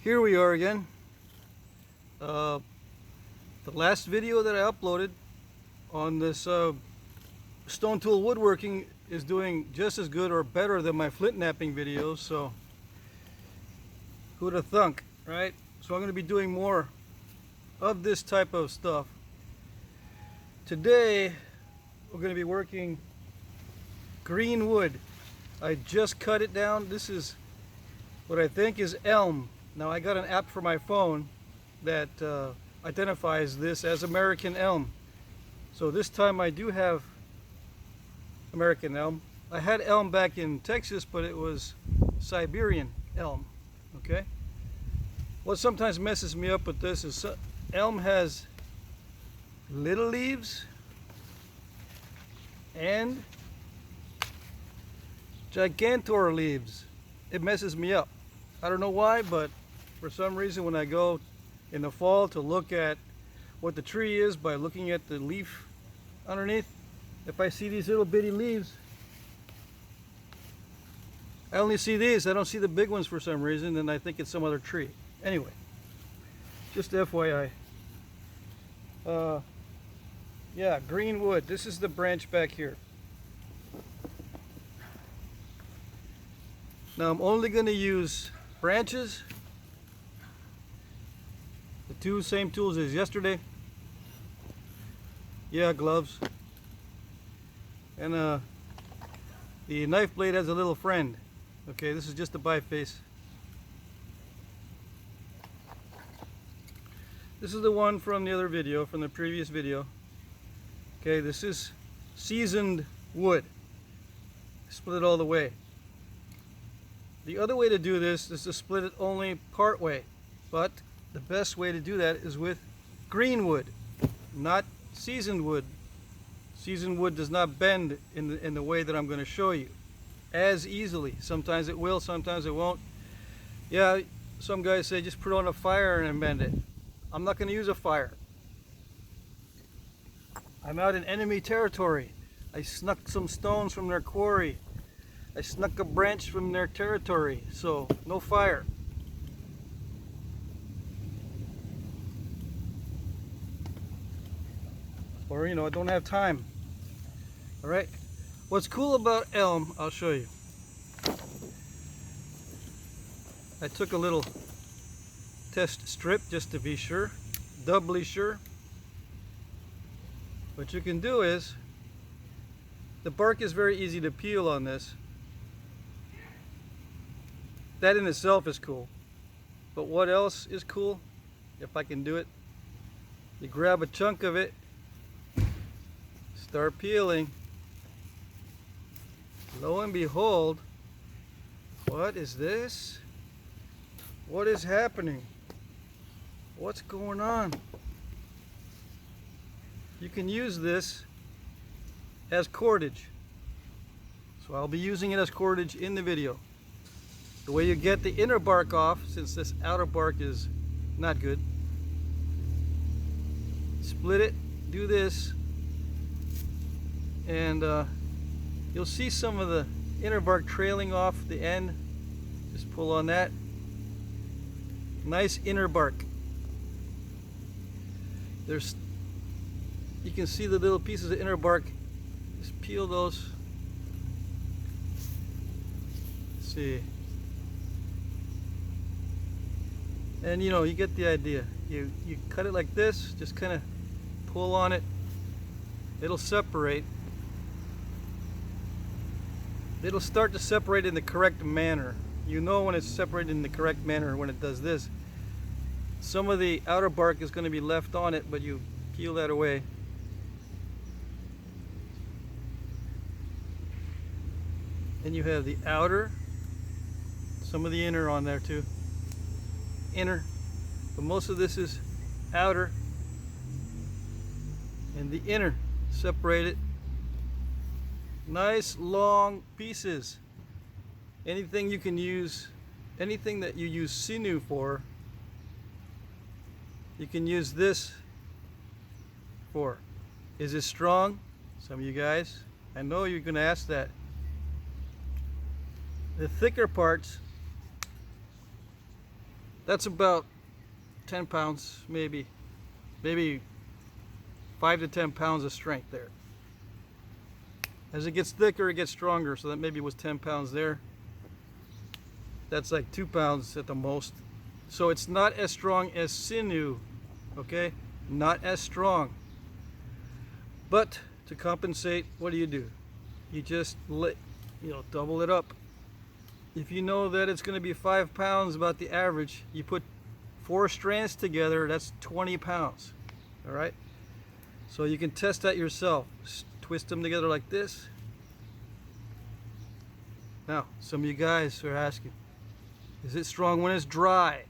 Here we are again. The last video that I uploaded on this stone tool woodworking is doing just as good or better than my flint knapping videos, so who'd have thunk, right? So I'm going to be doing more of this type of stuff. Today we're going to be working green wood. I just cut it down. This is what I think is elm. Now I got an app for my phone that identifies this as American elm. So this time I do have American elm. I had elm back in Texas, but it was Siberian elm. Okay. What sometimes messes me up with this is elm has little leaves and gigantor leaves. It messes me up. I don't know why, but for some reason when I go in the fall to look at what the tree is by looking at the leaf underneath, if I see these little bitty leaves, I only see these. I don't see the big ones for some reason, and I think it's some other tree. Anyway, just FYI. Yeah, green wood. This is the branch back here. Now I'm only going to use branches, the two same tools as yesterday. Yeah, gloves. And the knife blade has a little friend. Okay, this is just a biface. This is the one from the other video, from the previous video. Okay, this is seasoned wood. Split it all the way. The other way to do this is to split it only part way, but the best way to do that is with green wood, not seasoned wood. Seasoned wood does not bend in the way that I'm going to show you as easily. Sometimes it will, sometimes it won't. Yeah, some guys say just put on a fire and bend it. I'm not going to use a fire. I'm out in enemy territory. I snuck some stones from their quarry. I snuck a branch from their territory, so no fire. Or, you know, I don't have time. Alright, what's cool about elm, I'll show you. I took a little test strip just to be sure, doubly sure. What you can do is, the bark is very easy to peel on this. That in itself is cool. But what else is cool? If I can do it. You grab a chunk of it, start peeling. Lo and behold, what is this? What is happening? What's going on? You can use this as cordage. So I'll be using it as cordage in the video. The way you get the inner bark off, since this outer bark is not good, split it, do this, and you'll see some of the inner bark trailing off the end. Just pull on that. Nice inner bark. You can see the little pieces of inner bark. Just peel those. Let's see. And you know, you get the idea. You cut it like this, just kind of pull on it. It'll separate. It'll start to separate in the correct manner. You know when it's separated in the correct manner when it does this. Some of the outer bark is going to be left on it, but you peel that away. Then you have the outer, some of the inner on there too. Inner, but most of this is outer, and the inner separated. Nice long pieces. Anything you can use, anything that you use sinew for, you can use this for. Is it strong? Some of you guys, I know you're going to ask that. The thicker parts That's about 10 pounds, maybe 5 to 10 pounds of strength there. As it gets thicker, it gets stronger, so that maybe was 10 pounds there. That's like 2 pounds at the most. So it's not as strong as sinew, okay? Not as strong. But to compensate, what do? You just double it up. If you know that it's going to be 5 pounds, about the average, you put 4 strands together, that's 20 pounds. All right? So you can test that yourself. Twist them together like this. Now, some of you guys are asking, is it strong when it's dry?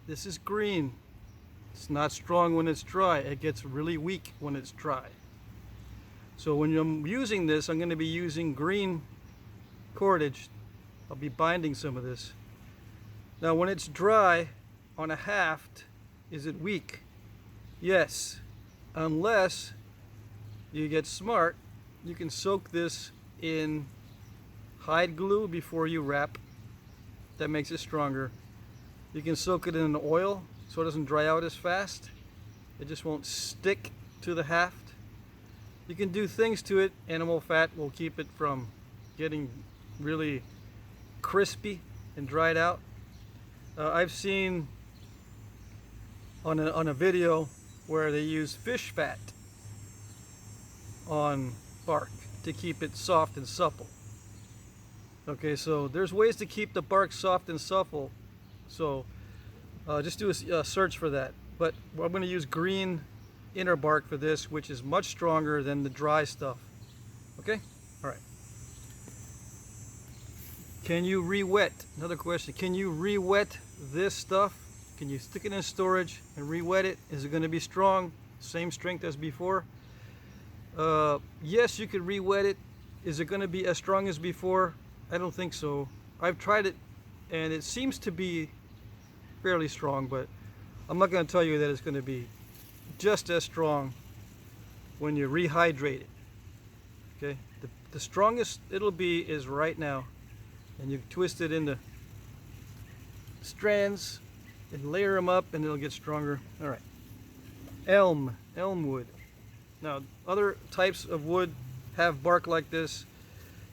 This is green. It's not strong when it's dry. It gets really weak when it's dry. So when I'm using this, I'm going to be using green cordage. I'll be binding some of this. Now when it's dry on a haft, is it weak? Yes, unless you get smart. You can soak this in hide glue before you wrap. That makes it stronger. You can soak it in oil so it doesn't dry out as fast. It just won't stick to the haft. You can do things to it. Animal fat will keep it from getting really crispy and dried out. I've seen on a video where they use fish fat on bark to keep it soft and supple. Okay, so there's ways to keep the bark soft and supple. So just do a search for that. But I'm going to use green inner bark for this, which is much stronger than the dry stuff. Okay? All right. Can you re-wet? Another question. Can you re-wet this stuff? Can you stick it in storage and re-wet it? Is it going to be strong? Same strength as before? Yes, you could re-wet it. Is it going to be as strong as before? I don't think so. I've tried it and it seems to be fairly strong, but I'm not going to tell you that it's going to be just as strong when you rehydrate it. Okay, the strongest it'll be is right now, and you twist it into strands and layer them up and it'll get stronger. All right, elm wood. Now other types of wood have bark like this.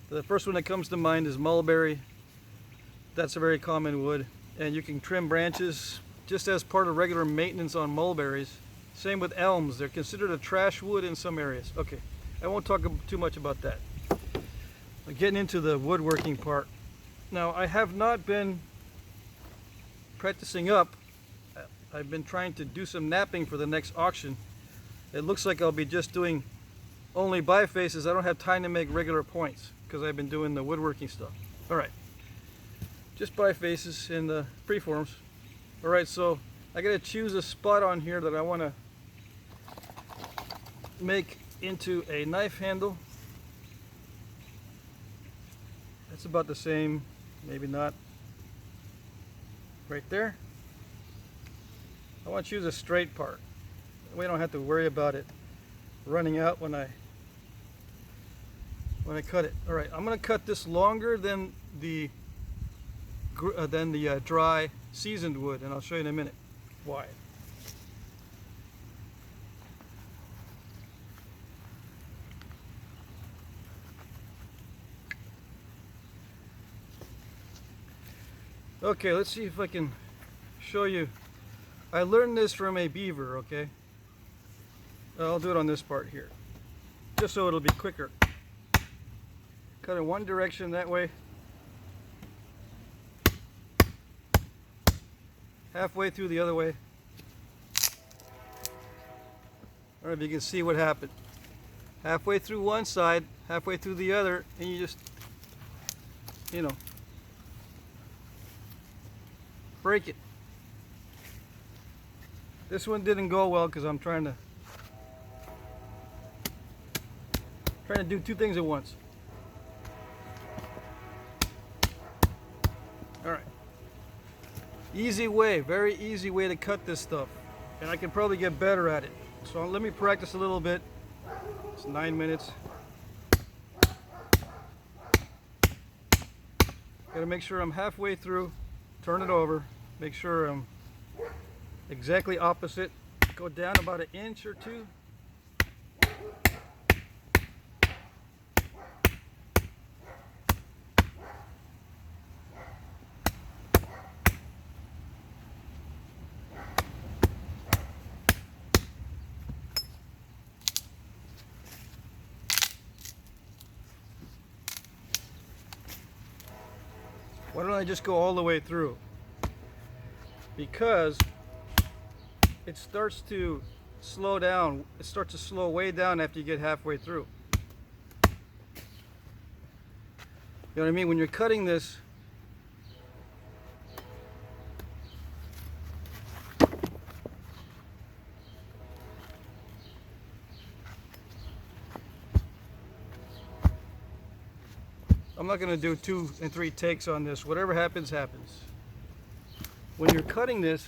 The first one that comes to mind is mulberry. That's a very common wood, and you can trim branches just as part of regular maintenance on mulberries. Same with elms. They're considered a trash wood in some areas. Okay, I won't talk too much about that. Getting into the woodworking part. Now, I have not been practicing up. I've been trying to do some napping for the next auction. It looks like I'll be just doing only bifaces. I don't have time to make regular points because I've been doing the woodworking stuff. All right, just bifaces in the preforms. All right, so I gotta choose a spot on here that I want to make into a knife handle. That's about the same, maybe not. Right there. I want to choose a straight part. We don't have to worry about it running out when I cut it. All right, I'm going to cut this longer than the dry seasoned wood, and I'll show you in a minute why. Okay, let's see if I can show you. I learned this from a beaver, okay? I'll do it on this part here, just so it'll be quicker. Cut in one direction that way. Halfway through the other way. I don't know if you can see what happened. Halfway through one side, halfway through the other, and you just, break it. This one didn't go well because I'm trying to do two things at once. All right. Easy way, very easy way to cut this stuff. And I can probably get better at it. So let me practice a little bit. It's 9 minutes. Gotta make sure I'm halfway through. Turn it over. Make sure I'm exactly opposite. Go down about an inch or two. Why don't I just go all the way through? Because it starts to slow down. It starts to slow way down after you get halfway through. You know what I mean? When you're cutting this, I'm not going to do 2 and 3 takes on this. Whatever happens, happens. When you're cutting this,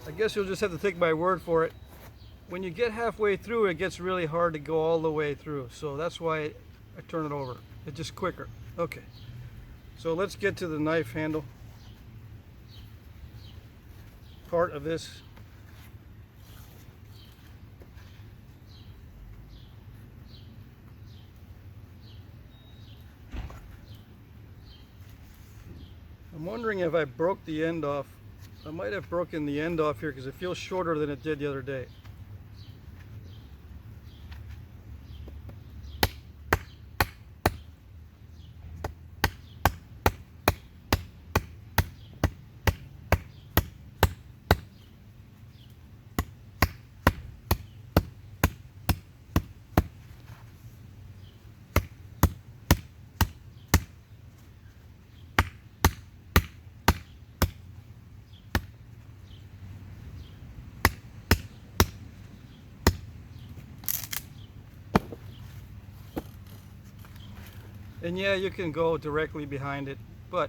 I guess you'll just have to take my word for it. When you get halfway through, it gets really hard to go all the way through. So that's why I turn it over. It's just quicker. Okay. So let's get to the knife handle part of this. I'm wondering if I broke the end off. I might have broken the end off here because it feels shorter than it did the other day. And yeah, you can go directly behind it, but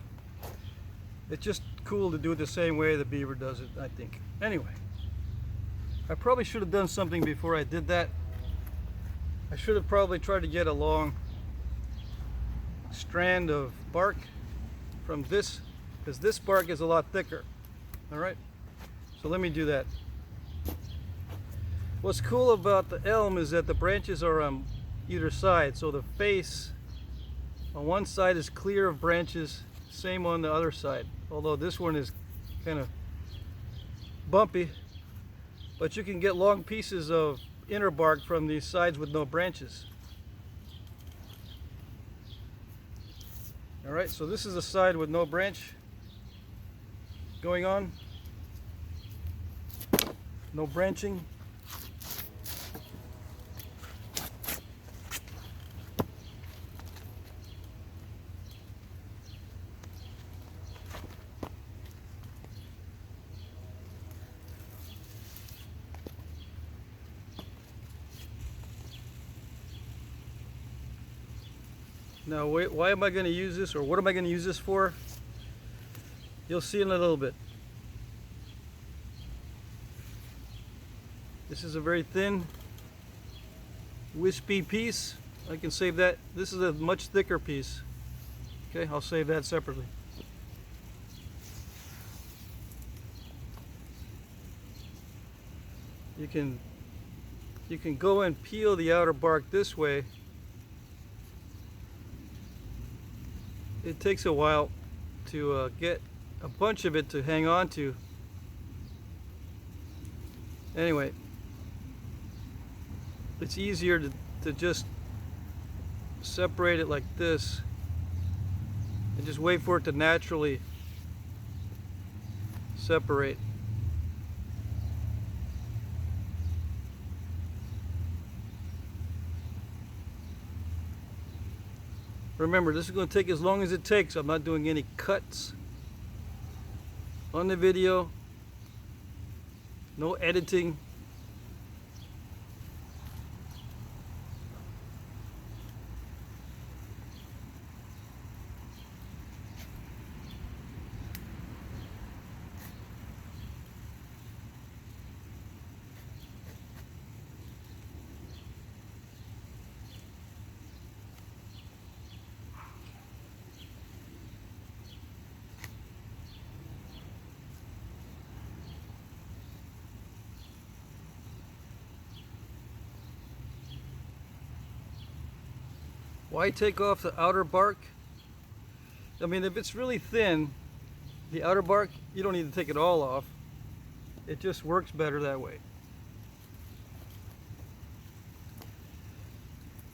it's just cool to do it the same way the beaver does it, I think. Anyway, I probably should have done something before I did that. I should have probably tried to get a long strand of bark from this, because this bark is a lot thicker. All right, so let me do that. What's cool about the elm is that the branches are on either side, so the face on one side is clear of branches, same on the other side, although this one is kind of bumpy, but you can get long pieces of inner bark from these sides with no branches. All right, so this is the side with no branch going on, no branching. Now, wait, why am I going to use this, or what am I going to use this for? You'll see in a little bit. This is a very thin, wispy piece. I can save that. This is a much thicker piece. Okay, I'll save that separately. You can go and peel the outer bark this way. It takes a while to get a bunch of it to hang on to. Anyway, it's easier to just separate it like this and just wait for it to naturally separate. Remember, this is going to take as long as it takes. I'm not doing any cuts on the video. No editing. Why take off the outer bark? I mean, if it's really thin, the outer bark, you don't need to take it all off. It just works better that way.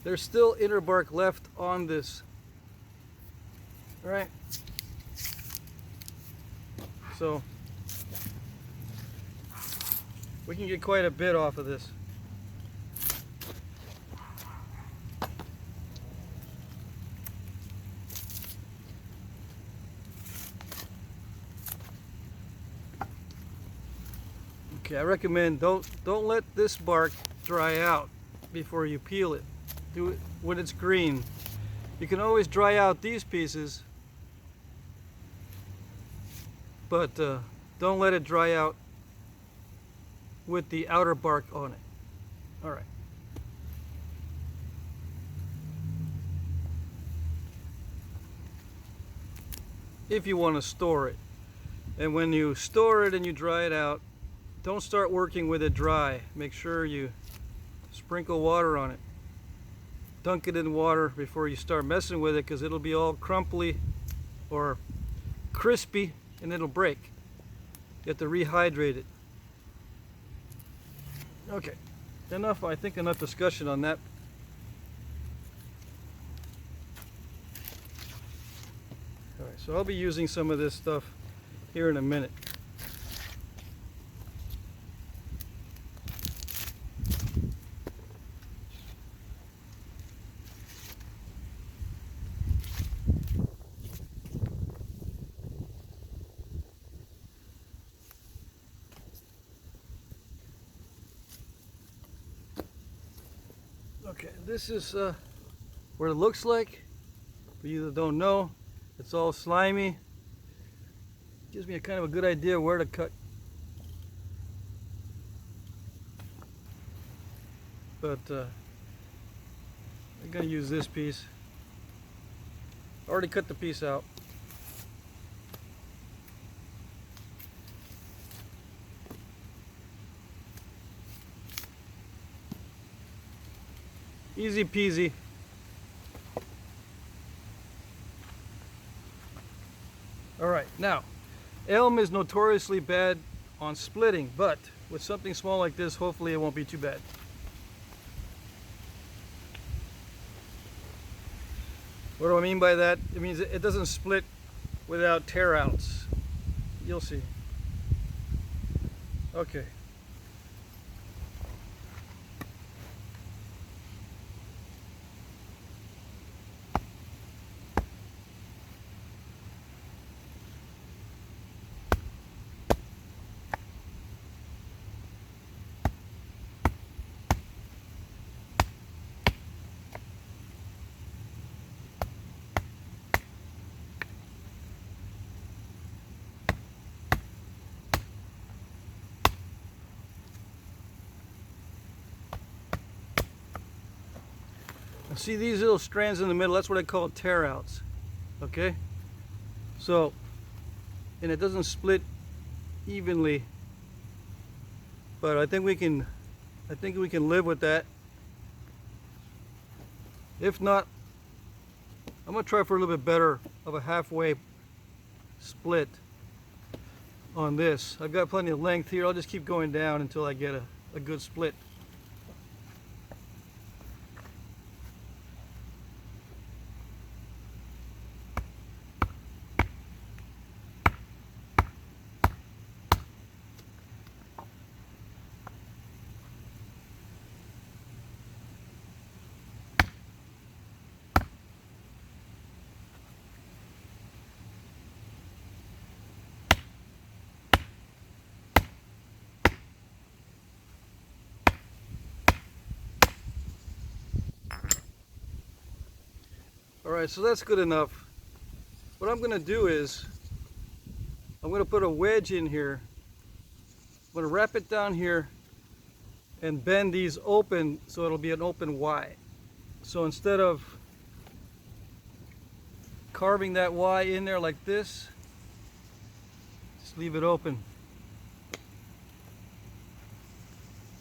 There's still inner bark left on this, right? So we can get quite a bit off of this. Okay, I recommend don't let this bark dry out before you peel it. Do it when it's green. You can always dry out these pieces, but don't let it dry out with the outer bark on it. All right. If you want to store it, and when you store it and you dry it out, don't start working with it dry. Make sure you sprinkle water on it. Dunk it in water before you start messing with it, because it'll be all crumply or crispy and it'll break. You have to rehydrate it. Okay, I think enough discussion on that. All right, so I'll be using some of this stuff here in a minute. Okay, this is what it looks like. For you that don't know, it's all slimy. Gives me a kind of a good idea where to cut. But I'm gonna use this piece. I already cut the piece out. Easy peasy. All right, now, elm is notoriously bad on splitting, but with something small like this, hopefully it won't be too bad. What do I mean by that? It means it doesn't split without tear outs. You'll see. Okay. See these little strands in the middle? That's what I call tear outs. Okay? So, and it doesn't split evenly, but I think we can live with that. If not, I'm gonna try for a little bit better of a halfway split on this. I've got plenty of length here. I'll just keep going down until I get a good split. Alright, so that's good enough. What I'm going to do is, I'm going to put a wedge in here. I'm going to wrap it down here and bend these open so it'll be an open Y. So instead of carving that Y in there like this, just leave it open.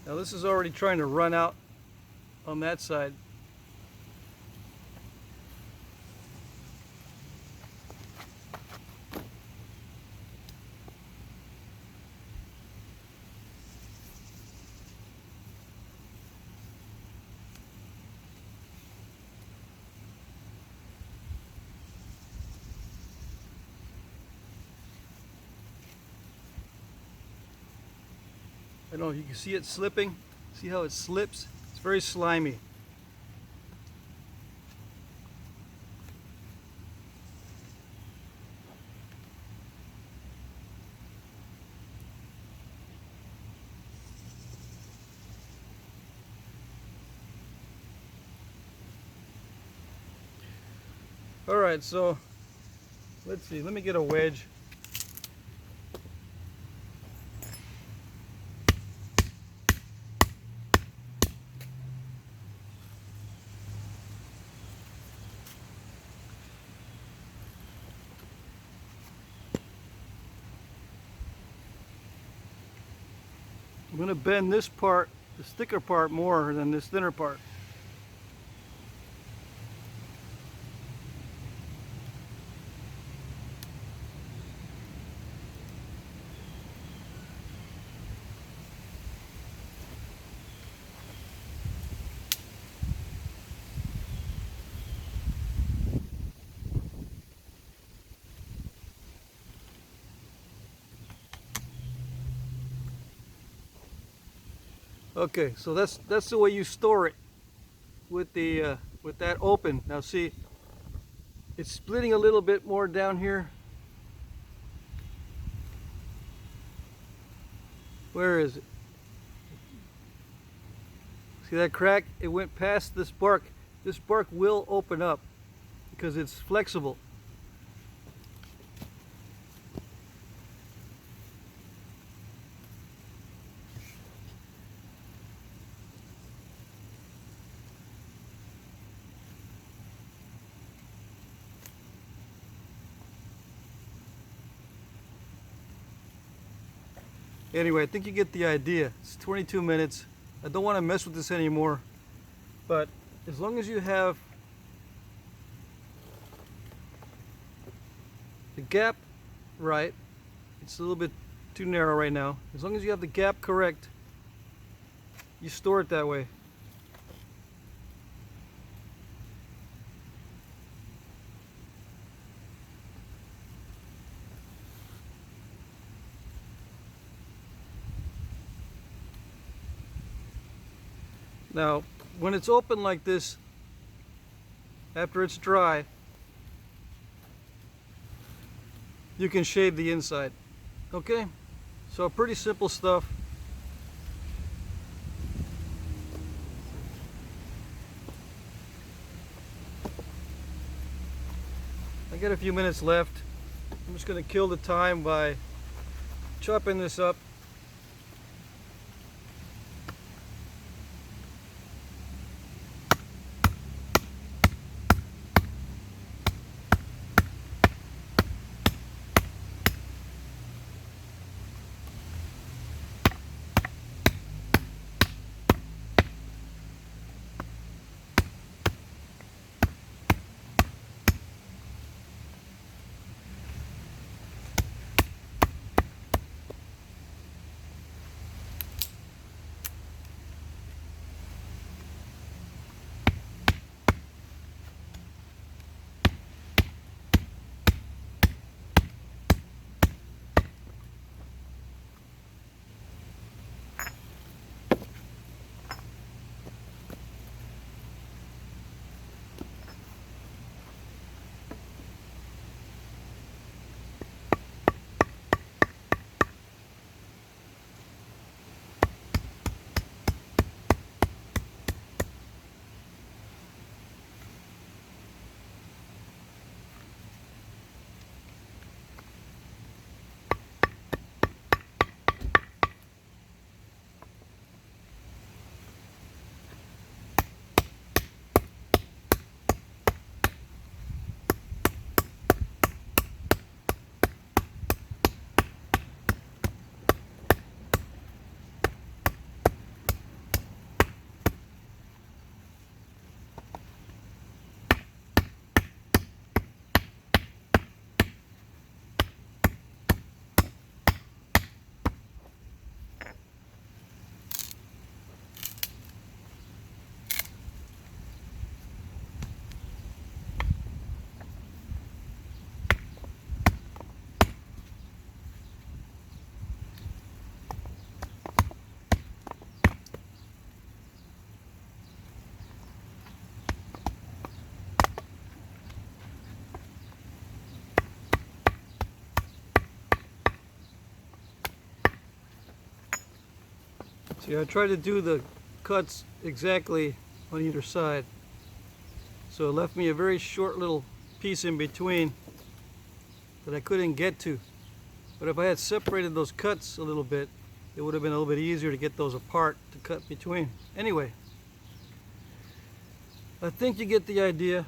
Now this is already trying to run out on that side. I don't know if you can see it slipping. See how it slips? It's very slimy. Alright, so let's see, let me get a wedge. I'm going to bend this part, the thicker part, more than this thinner part. Okay, so that's the way you store it with the with that open. Now see, it's splitting a little bit more down here. Where is it? See that crack? It went past this bark. This bark will open up because it's flexible. Anyway, I think you get the idea. It's 22 minutes. I don't want to mess with this anymore. But as long as you have the gap right, it's a little bit too narrow right now. As long as you have the gap correct, you store it that way. Now, when it's open like this, after it's dry, you can shave the inside. Okay? So pretty simple stuff. I got a few minutes left. I'm just going to kill the time by chopping this up. See, I try to do the cuts exactly on either side, so it left me a very short little piece in between that I couldn't get to. But if I had separated those cuts a little bit, it would have been a little bit easier to get those apart to cut between. Anyway, I think you get the idea.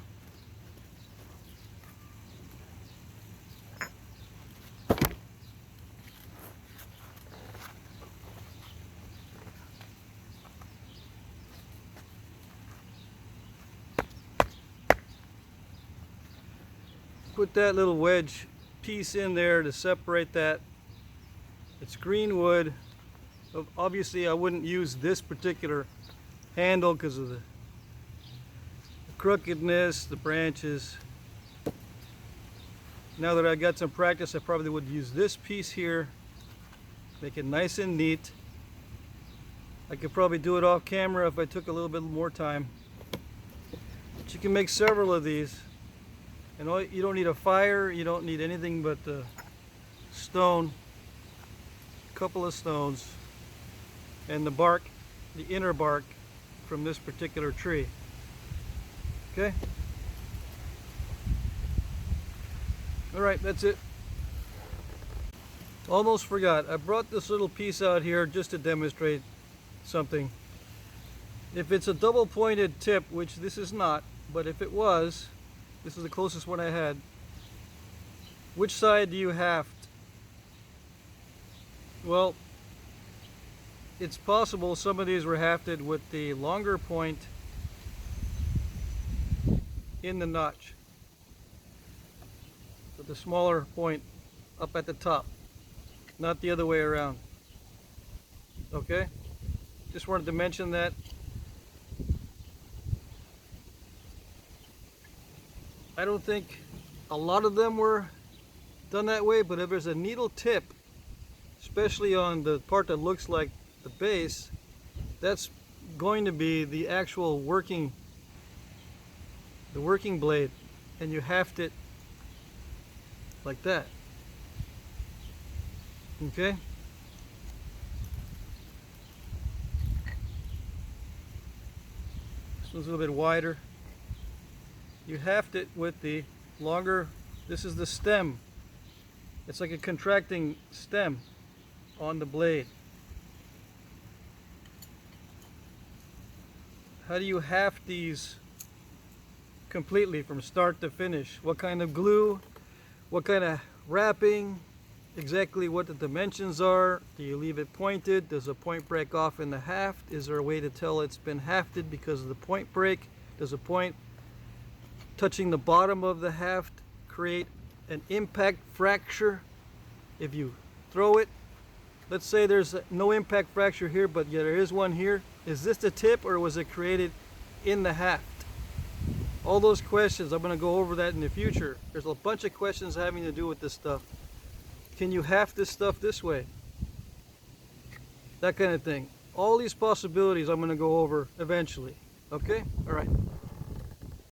Put that little wedge piece in there to separate that. It's green wood. Obviously I wouldn't use this particular handle because of the crookedness, the branches. Now that I got some practice, I probably would use this piece here, make it nice and neat. I could probably do it off camera if I took a little bit more time. But you can make several of these. And you don't need a fire, you don't need anything but stone, a couple of stones, and the bark, the inner bark from this particular tree. Okay? Alright, that's it. Almost forgot, I brought this little piece out here just to demonstrate something. If it's a double pointed tip, which this is not, but if it was, this is the closest one I had. Which side do you haft? Well, it's possible some of these were hafted with the longer point in the notch, with the smaller point up at the top, not the other way around. Okay? Just wanted to mention that. I don't think a lot of them were done that way, but if there's a needle tip, especially on the part that looks like the base, that's going to be the actual working blade, and you haft it like that. Okay? This one's a little bit wider. You haft it with the longer, this is the stem. It's like a contracting stem on the blade. How do you haft these completely from start to finish? What kind of glue? What kind of wrapping? Exactly what the dimensions are? Do you leave it pointed? Does a point break off in the haft? Is there a way to tell it's been hafted because of the point break? Does a point touching the bottom of the haft create an impact fracture if you throw it? Let's say there's no impact fracture here, but yeah, there is one here. Is this the tip, or was it created in the haft? All those questions, I'm going to go over that in the future. There's a bunch of questions having to do with this stuff. Can you haft this stuff this way? That kind of thing. All these possibilities I'm going to go over eventually. Okay? All right.